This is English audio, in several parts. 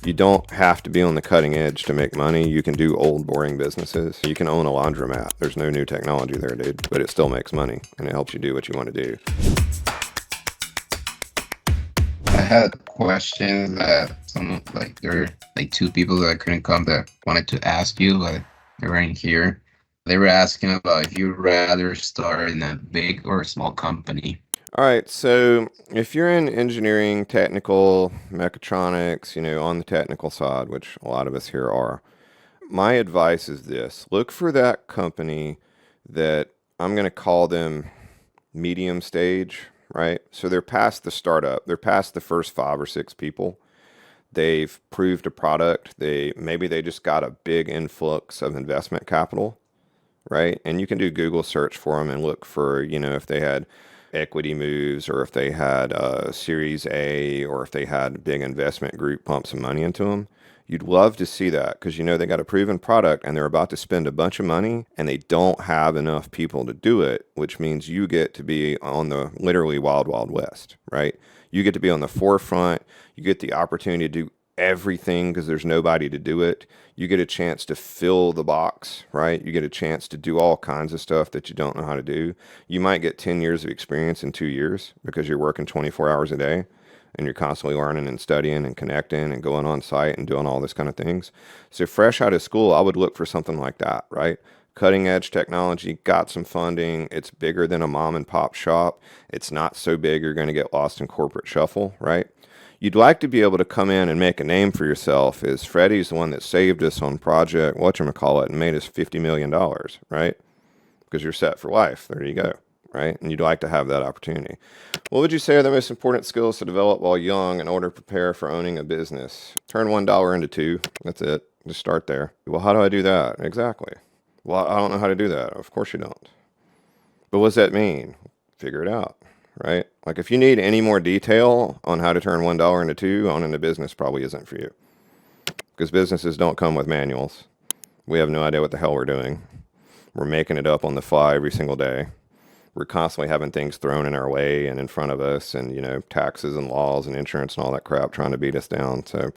You don't have to be on the cutting edge to make money. You can do old, boring businesses. You can own a laundromat. There's no new technology there, dude, but it still makes money and it helps you do what you want to do. I had a question that there were like two people that couldn't come that wanted to ask you, but they weren't here. They were asking about if you'd rather start in a big or a small company. All right, so if you're in engineering, technical, mechatronics, on the technical side, which a lot of us here are, my advice is this: look for that company that I'm going to call them medium stage, right? So they're past the startup, they're past the first 5 or 6 people. They've proved a product. Maybe they just got a big influx of investment capital, right? And you can do Google search for them and look for, if they had equity moves or if they had Series A or if they had a big investment group pump some money into them. You'd love to see that because they got a proven product and they're about to spend a bunch of money and they don't have enough people to do it, which means you get to be on the literally wild, wild west, right? You get to be on the forefront. You get the opportunity to do everything because there's nobody to do it. You get a chance to fill the box, right? You get a chance to do all kinds of stuff that you don't know how to do. You might get 10 years of experience in 2 years because you're working 24 hours a day and you're constantly learning and studying and connecting and going on site and doing all this kind of things. So fresh out of school, I would look for something like that, right? Cutting edge technology, got some funding. It's bigger than a mom and pop shop. It's not so big you're going to get lost in corporate shuffle, right? You'd like to be able to come in and make a name for yourself. Is Freddie's the one that saved us on project whatchamacallit and made us $50 million, right? Because you're set for life. There you go, right? And you'd like to have that opportunity. What would you say are the most important skills to develop while young in order to prepare for owning a business? Turn $1 into two. That's it. Just start there. Well, how do I do that? Exactly. Well, I don't know how to do that. Of course you don't. But what does that mean? Figure it out, right? Like if you need any more detail on how to turn $1 into two, owning a business probably isn't for you. Because businesses don't come with manuals. We have no idea what the hell we're doing. We're making it up on the fly every single day. We're constantly having things thrown in our way and in front of us and, taxes and laws and insurance and all that crap trying to beat us down. So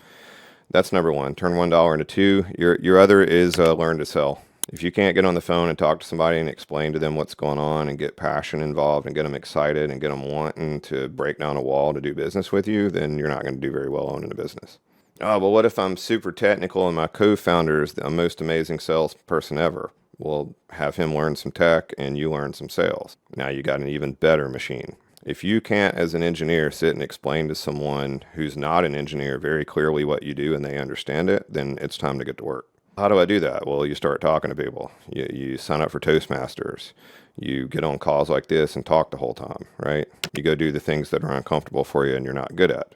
that's number one. Turn $1 into two. Your other is learn to sell. If you can't get on the phone and talk to somebody and explain to them what's going on and get passion involved and get them excited and get them wanting to break down a wall to do business with you, then you're not going to do very well owning a business. Oh, but what if I'm super technical and my co-founder is the most amazing salesperson ever? Well, have him learn some tech and you learn some sales. Now you got an even better machine. If you can't, as an engineer, sit and explain to someone who's not an engineer very clearly what you do and they understand it, then it's time to get to work. How do I do that? Well, you start talking to people. You sign up for Toastmasters. You get on calls like this and talk the whole time, right? You go do the things that are uncomfortable for you and you're not good at.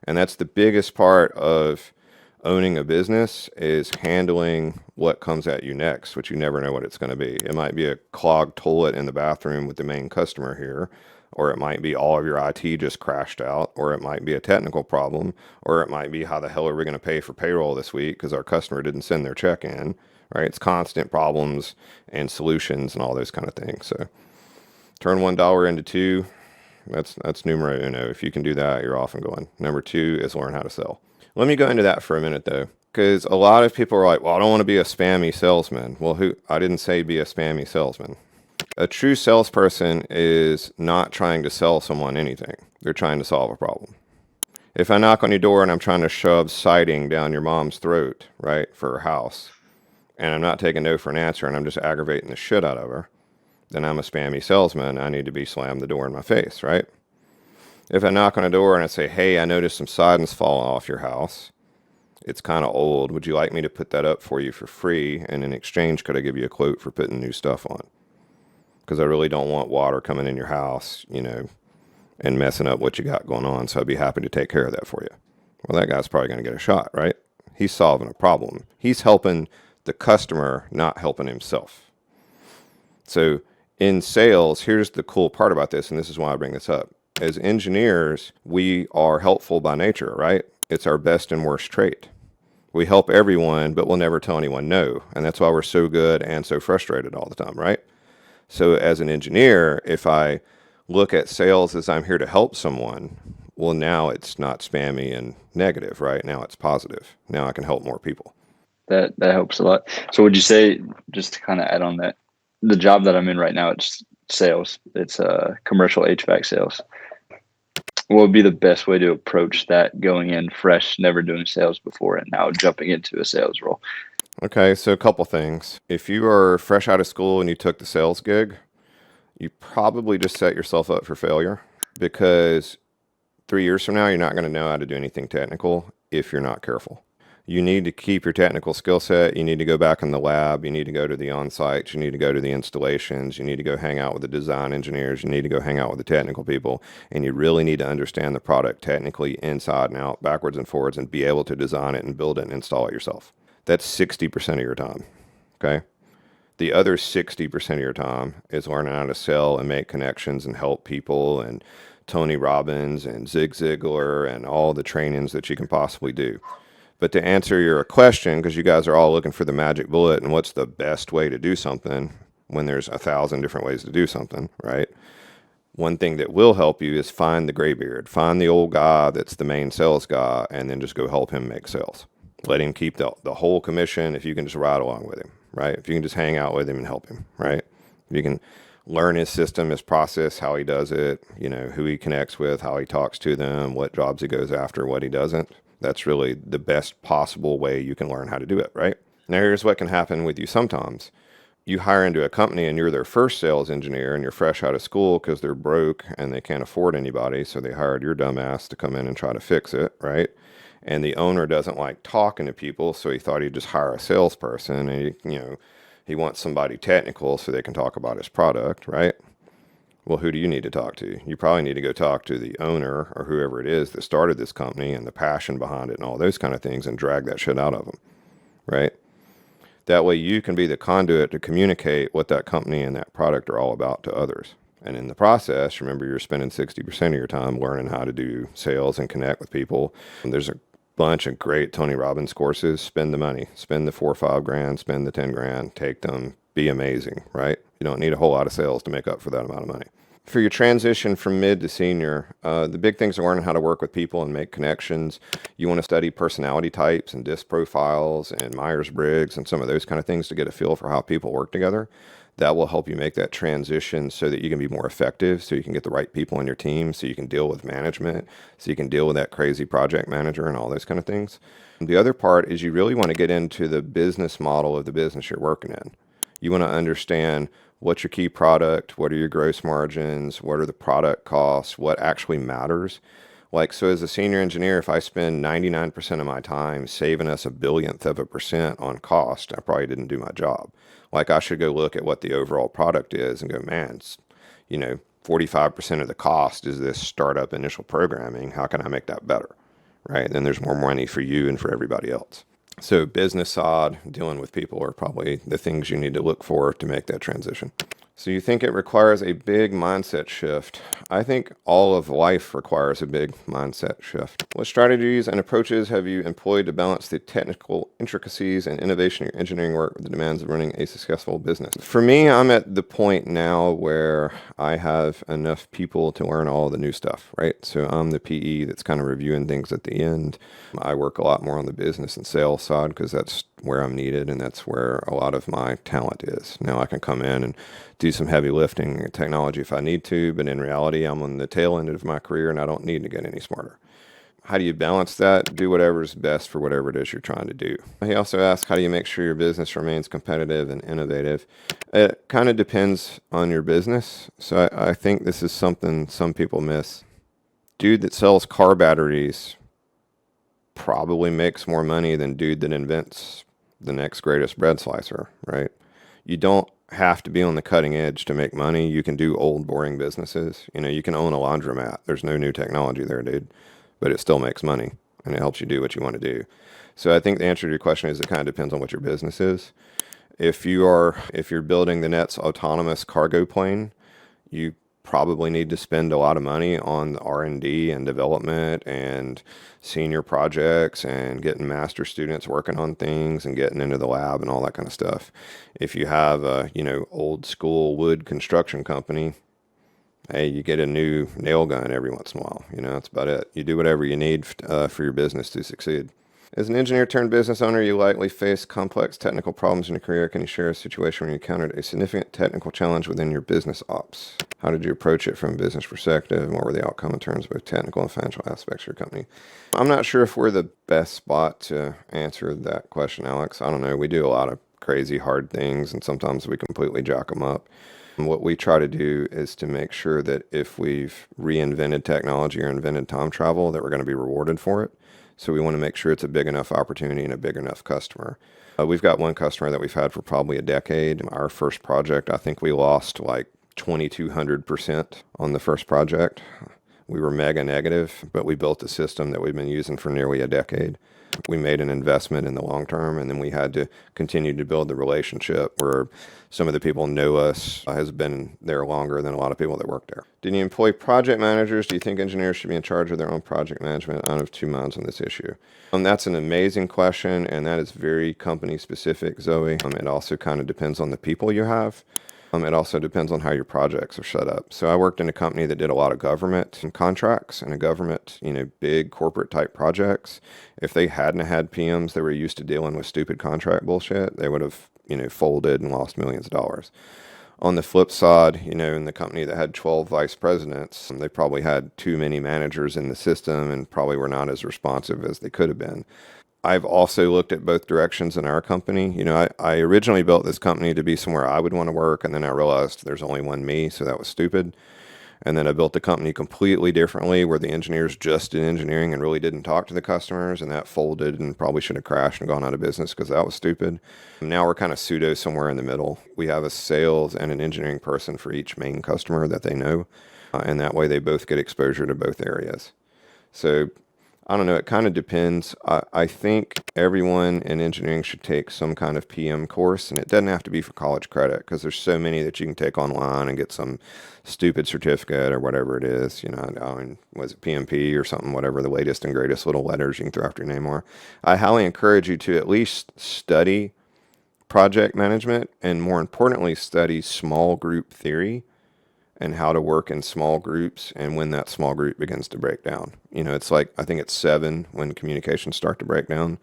And that's the biggest part of owning a business is handling what comes at you next, which you never know what it's going to be. It might be a clogged toilet in the bathroom with the main customer here, or it might be all of your IT just crashed out, or it might be a technical problem, or it might be how the hell are we going to pay for payroll this week because our customer didn't send their check in, right? It's constant problems and solutions and all those kind of things. So turn $1 into two. That's numero uno. If you can do that, you're off and going. Number two is learn how to sell. Let me go into that for a minute though, because a lot of people are like, well, I don't want to be a spammy salesman. Well, I didn't say be a spammy salesman. A true salesperson is not trying to sell someone anything. They're trying to solve a problem. If I knock on your door and I'm trying to shove siding down your mom's throat, right, for her house, and I'm not taking no for an answer and I'm just aggravating the shit out of her, then I'm a spammy salesman. I need to be slammed the door in my face, right? If I knock on a door and I say, hey, I noticed some siding's falling off your house. It's kind of old. Would you like me to put that up for you for free? And in exchange, could I give you a quote for putting new stuff on? Because I really don't want water coming in your house, and messing up what you got going on. So I'd be happy to take care of that for you. Well, that guy's probably going to get a shot, right? He's solving a problem. He's helping the customer, not helping himself. So in sales, here's the cool part about this, and this is why I bring this up. As engineers, we are helpful by nature, right? It's our best and worst trait. We help everyone, but we'll never tell anyone no. And that's why we're so good and so frustrated all the time, right? So as an engineer, if I look at sales as I'm here to help someone, Well, now it's not spammy and negative, right? Now it's positive. Now I can help more people. That helps a lot. So would you say, just to kind of add on that, the job that I'm in right now, it's sales. It's commercial HVAC sales. What would be the best way to approach that going in fresh, never doing sales before, and now jumping into a sales role? Okay, so a couple things. If you are fresh out of school and you took the sales gig, you probably just set yourself up for failure because 3 years from now, you're not going to know how to do anything technical if you're not careful. You need to keep your technical skill set. You need to go back in the lab. You need to go to the on-sites. You need to go to the installations. You need to go hang out with the design engineers. You need to go hang out with the technical people. And you really need to understand the product technically inside and out, backwards and forwards, and be able to design it and build it and install it yourself. That's 60% of your time. Okay. The other 60% of your time is learning how to sell and make connections and help people and Tony Robbins and Zig Ziglar and all the trainings that you can possibly do. But to answer your question, because you guys are all looking for the magic bullet and what's the best way to do something when there's 1,000 different ways to do something, right? One thing that will help you is find the graybeard, find the old guy that's the main sales guy, and then just go help him make sales. Let him keep the whole commission if you can just ride along with him, right? If you can just hang out with him and help him, right? If you can learn his system, his process, how he does it, who he connects with, how he talks to them, what jobs he goes after, what he doesn't. That's really the best possible way you can learn how to do it, right? Now, here's what can happen with you sometimes. You hire into a company and you're their first sales engineer and you're fresh out of school because they're broke and they can't afford anybody. So they hired your dumbass to come in and try to fix it, right? And the owner doesn't like talking to people, so he thought he'd just hire a salesperson and he wants somebody technical so they can talk about his product, right? Well, who do you need to talk to? You probably need to go talk to the owner or whoever it is that started this company and the passion behind it and all those kind of things and drag that shit out of them, right? That way you can be the conduit to communicate what that company and that product are all about to others. And in the process, remember you're spending 60% of your time learning how to do sales and connect with people. And there's a bunch of great Tony Robbins courses. Spend the money, spend the 4 or 5 grand, spend the 10 grand, take them, be amazing, right? You don't need a whole lot of sales to make up for that amount of money. For your transition from mid to senior, the big things are learning how to work with people and make connections. You want to study personality types and disc profiles and Myers-Briggs and some of those kind of things to get a feel for how people work together. That will help you make that transition so that you can be more effective, so you can get the right people on your team, so you can deal with management, so you can deal with that crazy project manager and all those kind of things. The other part is you really want to get into the business model of the business you're working in. You want to understand what's your key product, what are your gross margins, what are the product costs, what actually matters. Like, so as a senior engineer, if I spend 99% of my time saving us a billionth of a percent on cost, I probably didn't do my job. Like, I should go look at what the overall product is and go, man, it's, 45% of the cost is this startup initial programming. How can I make that better? Right? Then there's more money for you and for everybody else. So business side, dealing with people are probably the things you need to look for to make that transition. So you think it requires a big mindset shift? I think all of life requires a big mindset shift. What strategies and approaches have you employed to balance the technical intricacies and innovation in your engineering work with the demands of running a successful business? For me, I'm at the point now where I have enough people to learn all the new stuff, right? So I'm the PE that's kind of reviewing things at the end. I work a lot more on the business and sales side because that's where I'm needed and that's where a lot of my talent is. Now I can come in and do some heavy lifting and technology if I need to, but in reality, I'm on the tail end of my career and I don't need to get any smarter. How do you balance that? Do whatever's best for whatever it is you're trying to do. He also asked, how do you make sure your business remains competitive and innovative? It kind of depends on your business. So I think this is something some people miss. Dude that sells car batteries probably makes more money than dude that invents the next greatest bread slicer, right? You don't have to be on the cutting edge to make money. You can do old, boring businesses. You can own a laundromat. There's no new technology there, dude, but it still makes money and it helps you do what you want to do. So I think the answer to your question is it kind of depends on what your business is. If you're building the Net's autonomous cargo plane, you probably need to spend a lot of money on the R&D and development and senior projects and getting master students working on things and getting into the lab and all that kind of stuff. If you have a, old school wood construction company, Hey, you get a new nail gun every once in a while. That's about it. You do whatever you need for your business to succeed. As an engineer turned business owner, you likely face complex technical problems in your career. Can you share a situation where you encountered a significant technical challenge within your business ops? How did you approach it from a business perspective? And what were the outcome in terms of both technical and financial aspects of your company? I'm not sure if we're the best spot to answer that question, Alex. I don't know. We do a lot of crazy hard things, and sometimes we completely jack them up. And what we try to do is to make sure that if we've reinvented technology or invented time travel, that we're going to be rewarded for it. So we want to make sure it's a big enough opportunity and a big enough customer. We've got one customer that we've had for probably a decade. Our first project, I think we lost like 2,200% on the first project. We were mega negative, but we built a system that we've been using for nearly a decade. We made an investment in the long term, and then we had to continue to build the relationship where some of the people know us, has been there longer than a lot of people that work there. Did you employ project managers? Do you think engineers should be in charge of their own project management? I have two minds on this issue. That's an amazing question, and that is very company specific, Zoe. It also kind of depends on the people you have. It also depends on how your projects are set up. So I worked in a company that did a lot of government and contracts and a government, big corporate type projects. If they hadn't had PMs that were used to dealing with stupid contract bullshit, they would have, folded and lost millions of dollars. On the flip side, in the company that had 12 vice presidents, they probably had too many managers in the system and probably were not as responsive as they could have been. I've also looked at both directions in our company. I originally built this company to be somewhere I would want to work, and then I realized there's only one me, so that was stupid. And then I built the company completely differently where the engineers just did engineering and really didn't talk to the customers, and that folded and probably should have crashed and gone out of business because that was stupid. Now we're kind of pseudo somewhere in the middle. We have a sales and an engineering person for each main customer that they know, and that way they both get exposure to both areas. So I don't know. It kind of depends. I think everyone in engineering should take some kind of PM course, and it doesn't have to be for college credit because there's so many that you can take online and get some stupid certificate or whatever it is. Was it PMP or something, whatever the latest and greatest little letters you can throw after your name are. I highly encourage you to at least study project management and, more importantly, study small group theory and how to work in small groups and when that small group begins to break down. It's like, I think it's 7 when communications start to break down.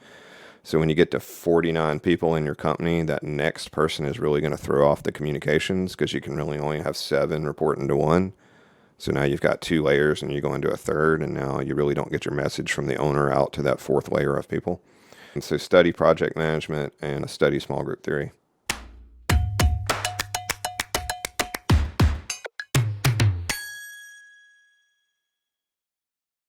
So when you get to 49 people in your company, that next person is really going to throw off the communications because you can really only have 7 reporting to 1. So now you've got 2 layers and you go into a third, and now you really don't get your message from the owner out to that 4th layer of people. And so study project management and study small group theory.